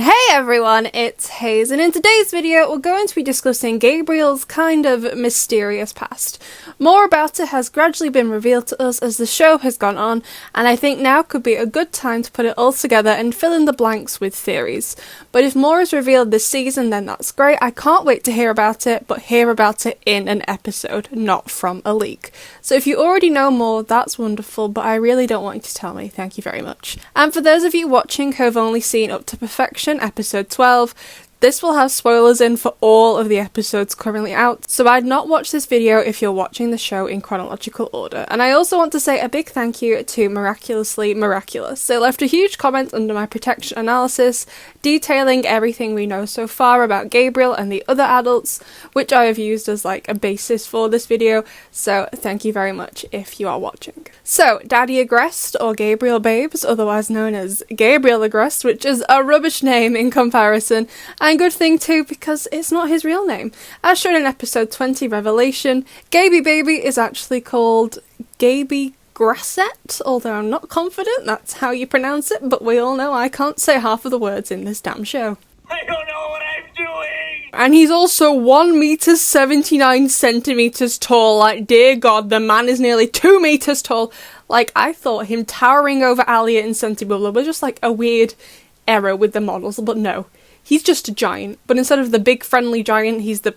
Hey everyone, it's Hayes, and in today's video we're going to be discussing Gabriel's kind of mysterious past. More about it has gradually been revealed to us as the show has gone on, and I think now could be a good time to put it all together and fill in the blanks with theories. But if more is revealed this season, then that's great. I can't wait to hear about it, but hear about it in an episode, not from a leak. So if you already know more, that's wonderful, but I really don't want you to tell me. Thank you very much. And for those of you watching who have only seen Up to Perfection, episode 12, this will have spoilers in for all of the episodes currently out, so I'd not watch this video if you're watching the show in chronological order. And I also want to say a big thank you to Miraculously Miraculous. They left a huge comment under my protection analysis, detailing everything we know so far about Gabriel and the other adults, which I have used as like a basis for this video, so thank you very much if you are watching. So, Daddy Agrest, or Gabriel Babes, otherwise known as Gabriel Agrest, which is a rubbish name in comparison, and good thing too, because it's not his real name. As shown in episode 20 Revelation, Gaby Baby is actually called Gaby Grasset, although I'm not confident that's how you pronounce it, but we all know I can't say half of the words in this damn show. I don't know what I'm doing! And he's also 1 meter 79 centimeters tall. Like, dear God, the man is nearly 2 meters tall. Like, I thought him towering over Alia in Sentibula was just like a weird error with the models, but no. He's just a giant, but instead of the big friendly giant, he's the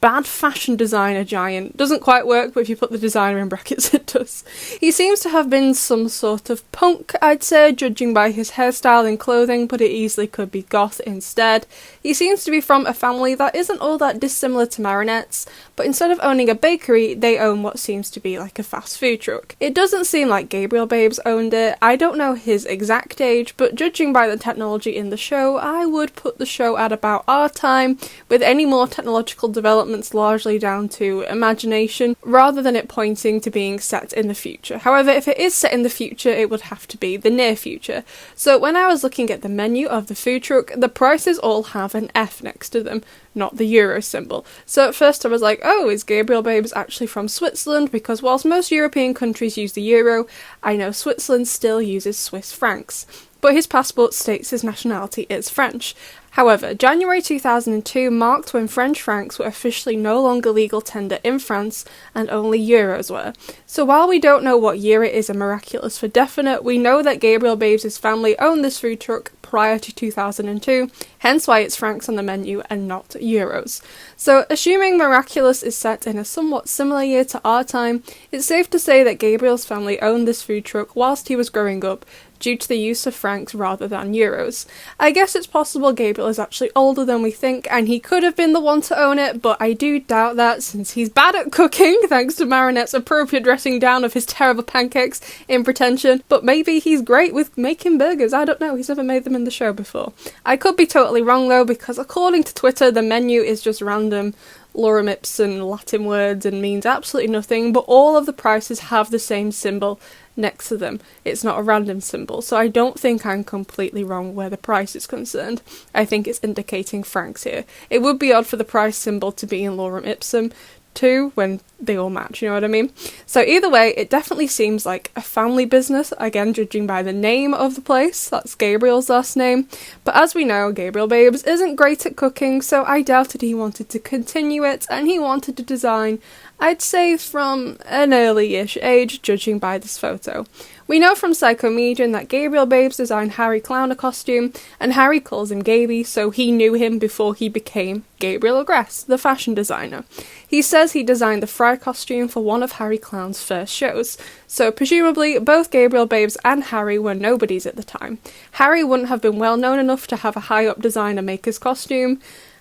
bad fashion designer giant. Doesn't quite work, but if you put the designer in brackets, it does. He seems to have been some sort of punk, I'd say, judging by his hairstyle and clothing, but it easily could be goth instead. He seems to be from a family that isn't all that dissimilar to Marinette's, but instead of owning a bakery, they own what seems to be like a fast food truck. It doesn't seem like Gabriel Babes owned it. I don't know his exact age, but judging by the technology in the show, I would put the show at about our time, with any more technological developments largely down to imagination, rather than it pointing to being set in the future. However, if it is set in the future, it would have to be the near future. So when I was looking at the menu of the food truck, the prices all have an F next to them, not the euro symbol. So at first I was like, oh, is Gabriel Babes actually from Switzerland? Because whilst most European countries use the euro, I know Switzerland still uses Swiss francs. But his passport states his nationality is French. However, January 2002 marked when French francs were officially no longer legal tender in France and only euros were. So while we don't know what year it is in Miraculous for definite, we know that Gabriel Babes' family owned this food truck prior to 2002, hence why it's francs on the menu and not euros. So assuming Miraculous is set in a somewhat similar year to our time, it's safe to say that Gabriel's family owned this food truck whilst he was growing up, due to the use of francs rather than euros. I guess it's possible Gabriel is actually older than we think, and he could have been the one to own it, but I do doubt that since he's bad at cooking, thanks to Marinette's appropriate dressing down of his terrible pancakes in Pretension, but maybe he's great with making burgers. I don't know, he's never made them in the show before. I could be totally wrong though, because according to Twitter, the menu is just random lorem ipsum Latin words and means absolutely nothing, but all of the prices have the same symbol next to them. It's not a random symbol, so I don't think I'm completely wrong where the price is concerned. I think it's indicating francs here. It would be odd for the price symbol to be in lorem ipsum too, when they all match, you know what I mean? So either way, it definitely seems like a family business, again judging by the name of the place. That's Gabriel's last name. But as we know, Gabriel Babes isn't great at cooking, so I doubted he wanted to continue it, and he wanted to design, I'd say from an early-ish age, judging by this photo. We know from Psychomedian that Gabriel Babes designed Harry Clowner costume, and Harry calls him Gaby, so he knew him before he became Gabriel Agrest, the fashion designer. He says he designed the Fry costume for one of Harry Clown's first shows, so presumably both Gabriel Babes and Harry were nobodies at the time. Harry wouldn't have been well known enough to have a high-up designer make his costume,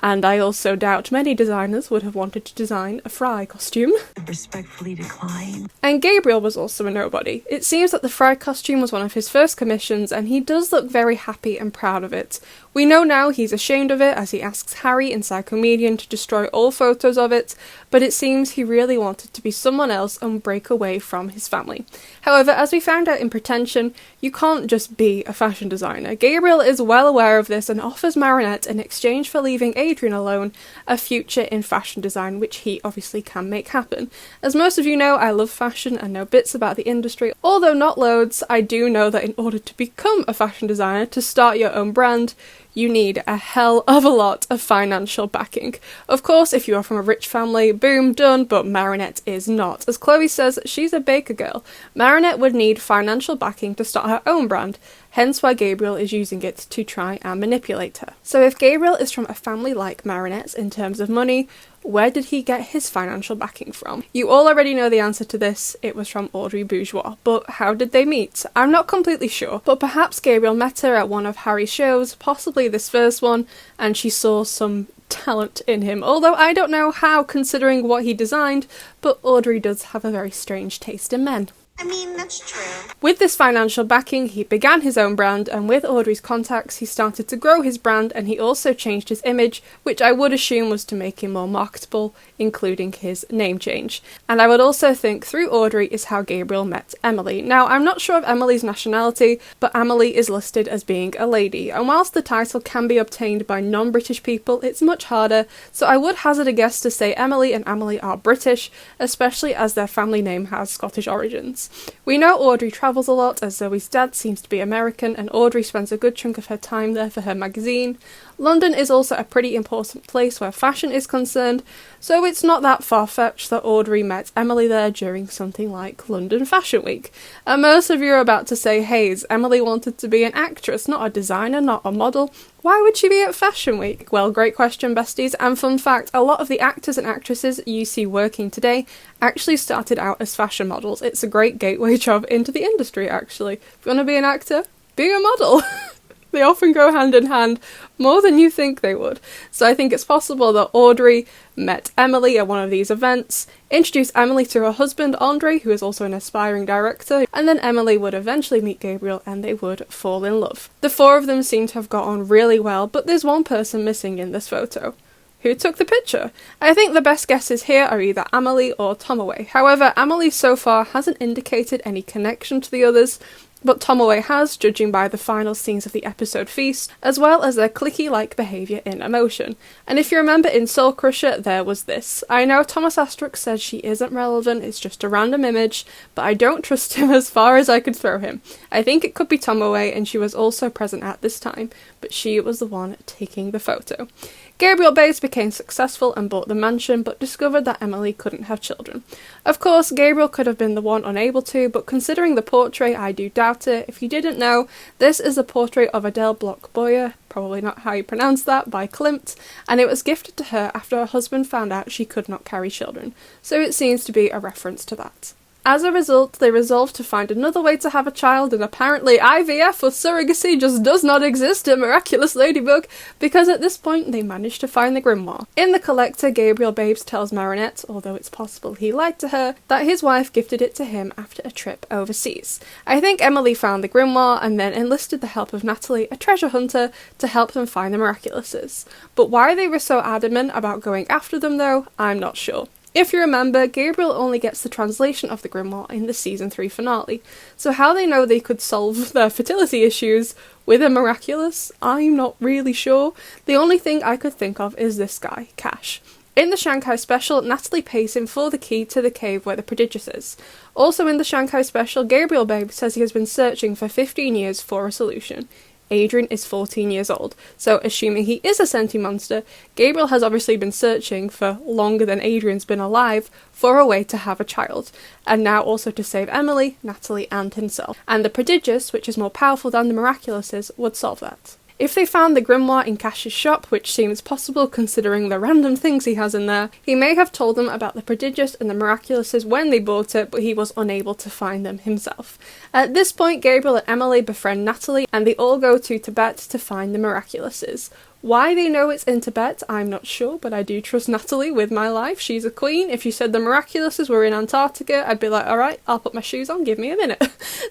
and I also doubt many designers would have wanted to design a Fry costume. Respectfully decline. And Gabriel was also a nobody. It seems that the Fry costume was one of his first commissions, and he does look very happy and proud of it. We know now he's ashamed of it, as he asks Harry in Psychomedian to destroy all photos of it, but it seems he really wanted to be someone else and break away from his family. However, as we found out in Pretension, you can't just be a fashion designer. Gabriel is well aware of this and offers Marinette, in exchange for leaving Adrian alone, a future in fashion design, which he obviously can make happen. As most of you know, I love fashion and know bits about the industry. Although not loads, I do know that in order to become a fashion designer, to start your own brand, you need a hell of a lot of financial backing. Of course, if you are from a rich family, boom, done, but Marinette is not. As Chloe says, she's a baker girl. Marinette would need financial backing to start her own brand, hence why Gabriel is using it to try and manipulate her. So if Gabriel is from a family like Marinette's in terms of money, where did he get his financial backing from? You all already know the answer to this, it was from Audrey Bourgeois, but how did they meet? I'm not completely sure, but perhaps Gabriel met her at one of Harry's shows, possibly this first one, and she saw some talent in him, although I don't know how considering what he designed, but Audrey does have a very strange taste in men. I mean, that's true. With this financial backing, he began his own brand, and with Audrey's contacts, he started to grow his brand, and he also changed his image, which I would assume was to make him more marketable, including his name change. And I would also think through Audrey is how Gabriel met Emily. Now, I'm not sure of Emily's nationality, but Emily is listed as being a lady, and whilst the title can be obtained by non-British people, it's much harder, so I would hazard a guess to say Emily and Emily are British, especially as their family name has Scottish origins. We know Audrey travels a lot, as Zoe's dad seems to be American, and Audrey spends a good chunk of her time there for her magazine. London is also a pretty important place where fashion is concerned, so it's not that far-fetched that Audrey met Emily there during something like London Fashion Week. And most of you are about to say, Hayes, Emily wanted to be an actress, not a designer, not a model. Why would she be at Fashion Week? Well, great question, besties, and fun fact, a lot of the actors and actresses you see working today actually started out as fashion models. It's a great gateway job into the industry, actually. If you want to be an actor, be a model. They often go hand in hand more than you think they would. So I think it's possible that Audrey met Emily at one of these events, introduced Emily to her husband Andre, who is also an aspiring director, and then Emily would eventually meet Gabriel and they would fall in love. The four of them seem to have got on really well, but there's one person missing in this photo. Who took the picture? I think the best guesses here are either Emily or Tomaway. However, Emily so far hasn't indicated any connection to the others, but Tomaway has, judging by the final scenes of the episode Feast, as well as their clicky-like behaviour in Emotion. And if you remember in Soul Crusher, there was this. I know Thomas Astruc says she isn't relevant, it's just a random image, but I don't trust him as far as I could throw him. I think it could be Tomaway, and she was also present at this time, but she was the one taking the photo. Gabriel Bates became successful and bought the mansion, but discovered that Emily couldn't have children. Of course, Gabriel could have been the one unable to, but considering the portrait, I do doubt it. If you didn't know, this is a portrait of Adele Bloch-Boyer, probably not how you pronounce that, by Klimt, and it was gifted to her after her husband found out she could not carry children, so it seems to be a reference to that. As a result, they resolved to find another way to have a child, and apparently IVF or surrogacy just does not exist at Miraculous Ladybug, because at this point they managed to find the grimoire. In The Collector, Gabriel Babes tells Marinette, although it's possible he lied to her, that his wife gifted it to him after a trip overseas. I think Emily found the grimoire and then enlisted the help of Natalie, a treasure hunter, to help them find the Miraculouses. But why they were so adamant about going after them though, I'm not sure. If you remember, Gabriel only gets the translation of the grimoire in the season 3 finale, so how they know they could solve their fertility issues with a Miraculous, I'm not really sure. The only thing I could think of is this guy, Cash. In the Shanghai special, Natalie pays him for the key to the cave where the Prodigious is. Also in the Shanghai special, Gabriel Babe says he has been searching for 15 years for a solution. Adrian is 14 years old, so assuming he is a sentient monster, Gabriel has obviously been searching for longer than Adrian's been alive for a way to have a child, and now also to save Emily, Natalie and himself. And the Prodigious, which is more powerful than the Miraculouses, would solve that. If they found the grimoire in Cash's shop, which seems possible considering the random things he has in there, he may have told them about the Prodigious and the Miraculouses when they bought it, but he was unable to find them himself. At this point, Gabriel and Emily befriend Natalie, and they all go to Tibet to find the Miraculouses. Why they know it's in Tibet, I'm not sure, but I do trust Natalie with my life. She's a queen. If you said the Miraculouses were in Antarctica, I'd be like, alright, I'll put my shoes on, give me a minute.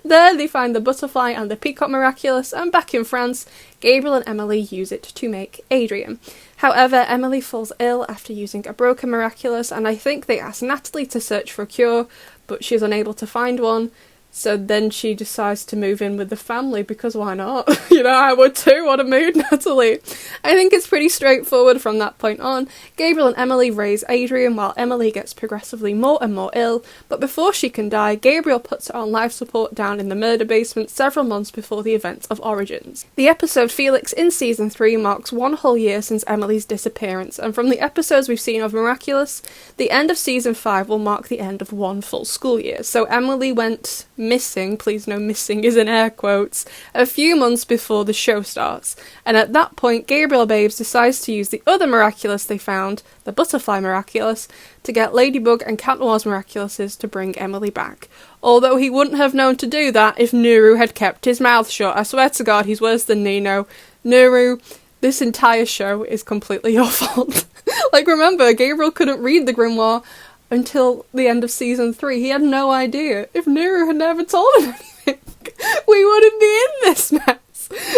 There they find the butterfly and the peacock Miraculous, and back in France, Gabriel and Emily use it to make Adrian. However, Emily falls ill after using a broken Miraculous, and I think they ask Natalie to search for a cure, but she's unable to find one. So then she decides to move in with the family, because why not? You know, I would too. What a mood, Natalie. I think it's pretty straightforward from that point on. Gabriel and Emily raise Adrian while Emily gets progressively more and more ill, but before she can die, Gabriel puts her on life support down in the murder basement several months before the events of Origins. The episode Felix in season 3 marks 1 whole year since Emily's disappearance, and from the episodes we've seen of Miraculous, the end of season 5 will mark the end of 1 full school year. So Emily went missing, please no missing is in air quotes, a few months before the show starts, and at that point Gabriel Babes decides to use the other Miraculous they found, the Butterfly Miraculous, to get Ladybug and Cat Noir's Miraculouses to bring Emily back. Although he wouldn't have known to do that if Nuru had kept his mouth shut. I swear to God, he's worse than Nino. Nuru, this entire show is completely your fault. Like, remember, Gabriel couldn't read the grimoire until the end of season 3. He had no idea. If Nuru had never told him anything, we wouldn't be in this mess.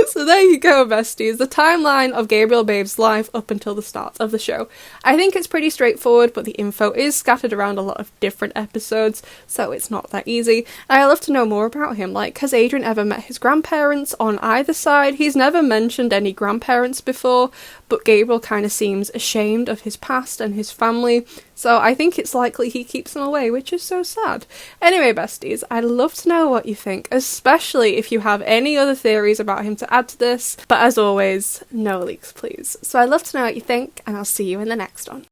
So there you go, besties. The timeline of Gabriel Babe's life up until the start of the show. I think it's pretty straightforward, but the info is scattered around a lot of different episodes, so it's not that easy. And I love to know more about him. Like, has Adrian ever met his grandparents on either side? He's never mentioned any grandparents before, but Gabriel kind of seems ashamed of his past and his family, so I think it's likely he keeps them away, which is so sad. Anyway, besties, I'd love to know what you think, especially if you have any other theories about him to add to this, but as always, no leaks please. So I'd love to know what you think, and I'll see you in the next one.